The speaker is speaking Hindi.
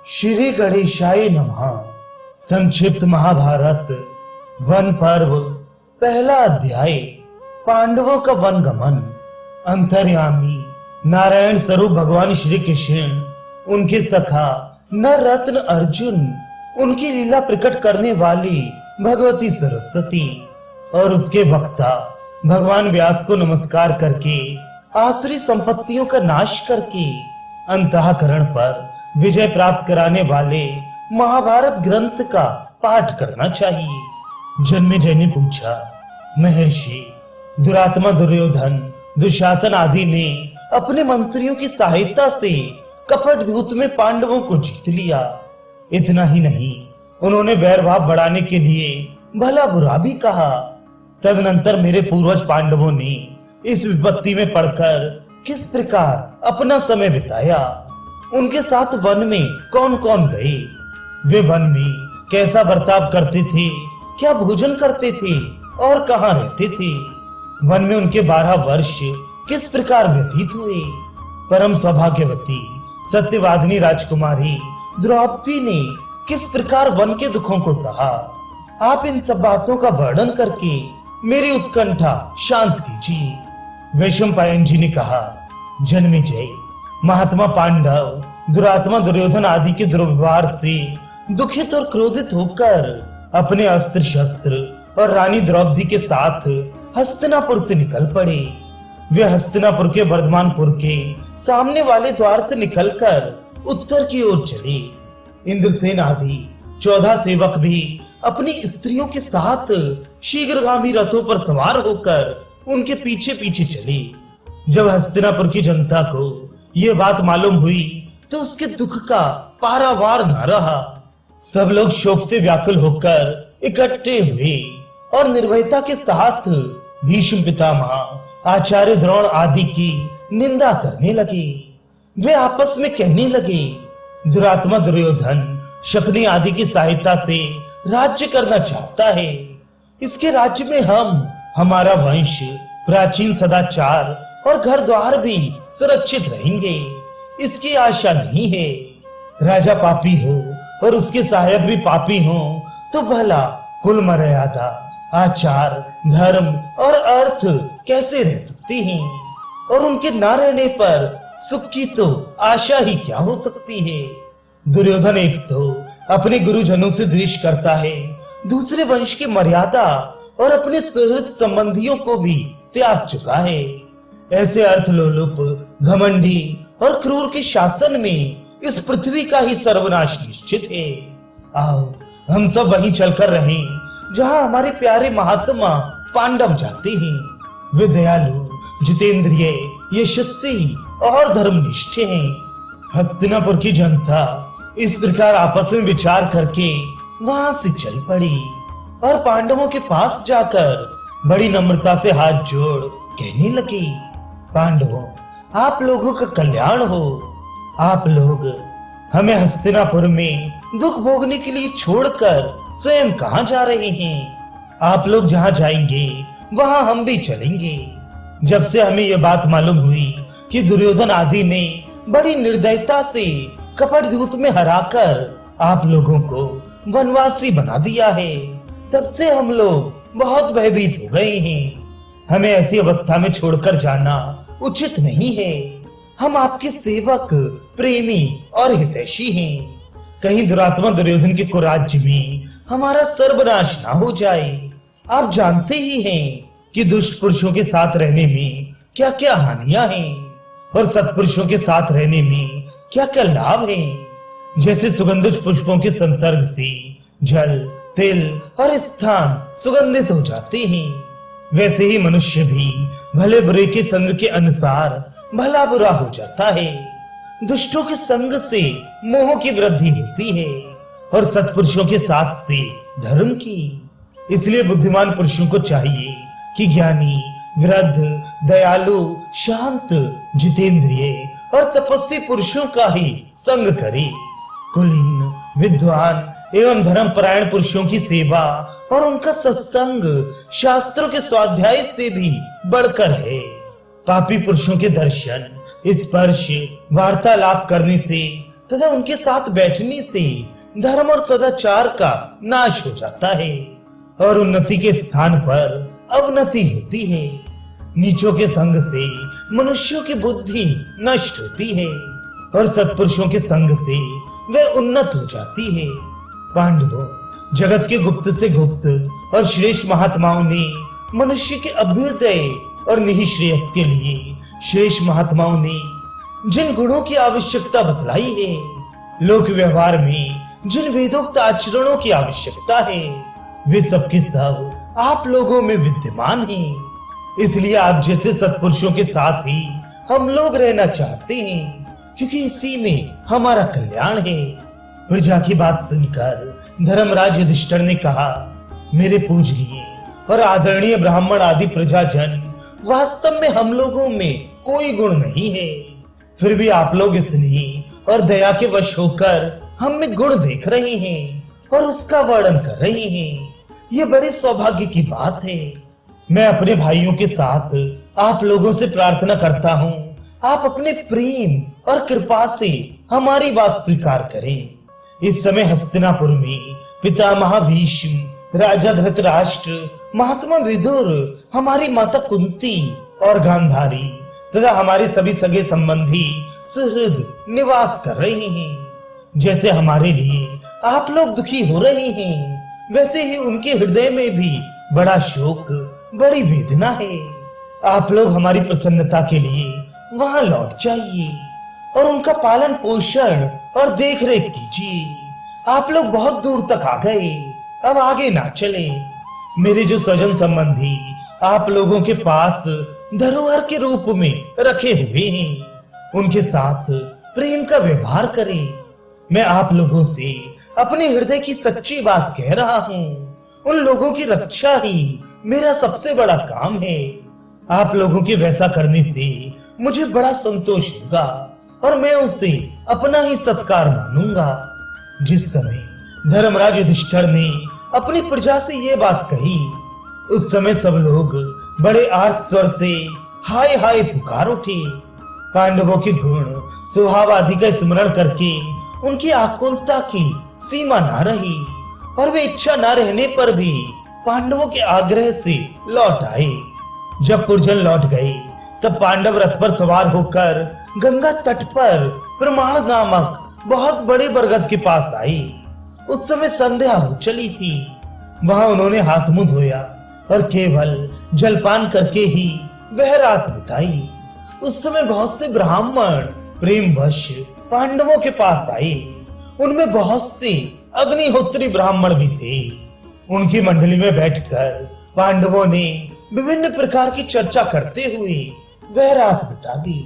श्री गणेशाय नमः। संक्षिप्त महाभारत वन पर्व पहला अध्याय। पांडवों का वन गमन। अंतर्यामी नारायण स्वरूप भगवान श्री कृष्ण, उनके सखा नर रत्न अर्जुन, उनकी लीला प्रकट करने वाली भगवती सरस्वती और उसके वक्ता भगवान व्यास को नमस्कार करके आसुरी संपत्तियों का नाश करके अंतःकरण पर विजय प्राप्त कराने वाले महाभारत ग्रंथ का पाठ करना चाहिए। जन्मेजय ने पूछा, महर्षि, दुरात्मा दुर्योधन, दुशासन आदि ने अपने मंत्रियों की सहायता से कपट दूत में पांडवों को जीत लिया। इतना ही नहीं, उन्होंने वैर भाव बढ़ाने के लिए भला बुरा भी कहा। तदनंतर मेरे पूर्वज पांडवों ने इस विपत्ति में पड़कर किस प्रकार अपना समय बिताया, उनके साथ वन में कौन कौन गए, वे वन में कैसा बर्ताव करते थे, क्या भोजन करते थे और कहाँ रहते थे, वन में उनके 12 वर्ष किस प्रकार व्यतीत हुए। परम सौभाग्यवती सत्यवादिनी राजकुमारी द्रौपदी ने किस प्रकार वन के दुखों को सहा, आप इन सब बातों का वर्णन करके मेरी उत्कंठा शांत कीजिए। वैशंपायन जी ने कहा, जन्मेजय, महात्मा पांडव दुरात्मा दुर्योधन आदि के दुर्व्यवहार से दुखित और क्रोधित होकर अपने अस्त्र शस्त्र और रानी द्रौपदी के साथ हस्तिनापुर से निकल पड़े। वे हस्तिनापुर के वर्धमानपुर के सामने वाले द्वार से निकलकर उत्तर की ओर चले। इंद्रसेन आदि 14 सेवक भी अपनी स्त्रियों के साथ शीघ्रगामी रथों पर सवार होकर उनके पीछे पीछे चले। जब हस्तिनापुर की जनता को यह बात मालूम हुई तो उसके दुख का पारावार न रहा। सब लोग शोक से व्याकुल होकर इकट्ठे हुए और निर्भयता के साथ भीष्म पितामह, आचार्य द्रोण आदि की निंदा करने लगे। वे आपस में कहने लगे, दुरात्मा दुर्योधन शकुनी आदि की सहायता से राज्य करना चाहता है। इसके राज्य में हम, हमारा वंश, प्राचीन सदाचार और घर द्वार भी सुरक्षित रहेंगे, इसकी आशा नहीं है। राजा पापी हो और उसके सहायक भी पापी हो तो भला कुल मर्यादा, आचार, धर्म और अर्थ कैसे रह सकती हैं? और उनके न रहने पर सुख की तो आशा ही क्या हो सकती है। दुर्योधन एक तो अपने गुरुजनों से द्वेष करता है, दूसरे वंश की मर्यादा और अपने सुहृद संबंधियों को भी त्याग चुका है। ऐसे अर्थलोलुप, घमंडी और क्रूर के शासन में इस पृथ्वी का ही सर्वनाश निश्चित है। आओ हम सब वहीं चलकर रहें जहां हमारे प्यारे महात्मा पांडव जाते हैं। वे दयालु, जितेंद्रिय, यशस्वी और धर्मनिष्ठ हैं। हस्तिनापुर की जनता इस प्रकार आपस में विचार करके वहां से चल पड़ी और पांडवों के पास जाकर बड़ी नम्रता से हाथ जोड़ कहने लगी, पांडवों, आप लोगों का कल्याण हो। आप लोग हमें हस्तिनापुर में दुख भोगने के लिए छोड़कर स्वयं कहां जा रहे हैं? आप लोग जहां जाएंगे वहां हम भी चलेंगे। जब से हमें यह बात मालूम हुई कि दुर्योधन आदि ने बड़ी निर्दयता से कपट दूत में हराकर आप लोगों को वनवासी बना दिया है, तब से हम लोग बहुत भयभीत हो गए हैं। हमें ऐसी अवस्था में छोड़कर जाना उचित नहीं है। हम आपके सेवक, प्रेमी और हितैषी हैं। कहीं दुरात्मा दुर्योधन के कुराज्य में हमारा सर्वनाश ना हो जाए। आप जानते ही हैं कि दुष्ट पुरुषों के साथ रहने में क्या क्या हानियां हैं और सत्पुरुषों के साथ रहने में क्या क्या लाभ हैं। जैसे सुगंधित पुष्पों के संसर्ग से जल, तिल और स्थान सुगंधित हो जाते हैं, वैसे ही मनुष्य भी भले बुरे के संग के अनुसार भला बुरा हो जाता है। दुष्टों के संग से मोह की वृद्धि होती है और सत्पुरुषों के साथ से धर्म की। इसलिए बुद्धिमान पुरुषों को चाहिए कि ज्ञानी, वृद्ध, दयालु, शांत, जितेंद्रिय और तपस्वी पुरुषों का ही संग करे। कुलीन, विद्वान एवं धर्मपरायण पुरुषों की सेवा और उनका सत्संग शास्त्रों के स्वाध्याय से भी बढ़कर है। पापी पुरुषों के दर्शन, स्पर्श, वार्तालाप करने से तथा उनके साथ बैठने से धर्म और सदाचार का नाश हो जाता है और उन्नति के स्थान पर अवनति होती है। नीचों के संग से मनुष्यों की बुद्धि नष्ट होती है और सत्पुरुषों के संग से वह उन्नत हो जाती है। पांडवों, जगत के गुप्त से गुप्त और श्रेष्ठ महात्माओं ने मनुष्य के अभ्युदय और निःश्रेयस के लिए श्रेष्ठ महात्माओं ने जिन गुणों की आवश्यकता बतलाई है, लोक व्यवहार में जिन वेदोक्त आचरणों की आवश्यकता है, वे सबके सब आप लोगों में विद्यमान हैं। इसलिए आप जैसे सत्पुरुषों के साथ ही हम लोग रहना चाहते हैं, क्योंकि इसी में हमारा कल्याण है। प्रजा की बात सुनकर धर्मराज युधिष्ठिर ने कहा, मेरे पूजनीय और आदरणीय ब्राह्मण आदि प्रजाजन, वास्तव में हम लोगों में कोई गुण नहीं है, फिर भी आप लोग स्नेह और दया के वश होकर हम में गुण देख रहे हैं और उसका वर्णन कर रहे हैं। ये बड़े सौभाग्य की बात है। मैं अपने भाइयों के साथ आप लोगों से प्रार्थना करता हूँ, आप अपने प्रेम और कृपा से हमारी बात स्वीकार करें। इस समय हस्तिनापुर में पितामह भीष्म, राजा धृतराष्ट्र, महात्मा विदुर, हमारी माता कुंती और गांधारी तथा हमारे सभी सगे संबंधी सुहृद निवास कर रहे हैं। जैसे हमारे लिए आप लोग दुखी हो रहे हैं, वैसे ही उनके हृदय में भी बड़ा शोक, बड़ी वेदना है। आप लोग हमारी प्रसन्नता के लिए वहां लौट जाइए और उनका पालन पोषण और देख रेख कीजिए। आप लोग बहुत दूर तक आ गए, अब आगे ना चले। मेरे जो स्वजन संबंधी आप लोगों के पास धरोहर के रूप में रखे हुए हैं, उनके साथ प्रेम का व्यवहार करें। मैं आप लोगों से अपने हृदय की सच्ची बात कह रहा हूँ। उन लोगों की रक्षा ही मेरा सबसे बड़ा काम है। आप लोगों के वैसा करने से मुझे बड़ा संतोष होगा और मैं उसे अपना ही सत्कार मानूंगा। जिस समय धर्मराज युधिष्ठिर ने अपनी प्रजा से ये बात कही, उस समय सब लोग बड़े आर्त स्वर से हाय हाय पुकार उठे। पांडवों के गुण स्वभाव आदि का स्मरण करके उनकी आकुलता की सीमा ना रही और वे इच्छा ना रहने पर भी पांडवों के आग्रह से लौट आए। जब पुरजन लौट गए, तब पांडव रथ पर सवार होकर गंगा तट पर प्रमाण नामक बहुत बड़े बरगद के पास आए। उस समय संध्या हो चली थी। वहां उन्होंने हाथ मुंह धोया और केवल जलपान करके ही वह रात बिताई। उस समय बहुत से ब्राह्मण प्रेमवश पांडवों के पास आए। उनमें बहुत से अग्निहोत्री ब्राह्मण भी थे। उनकी मंडली में बैठकर पांडवों ने विभिन्न प्रकार की चर्चा करते हुए वह रात बिता दी।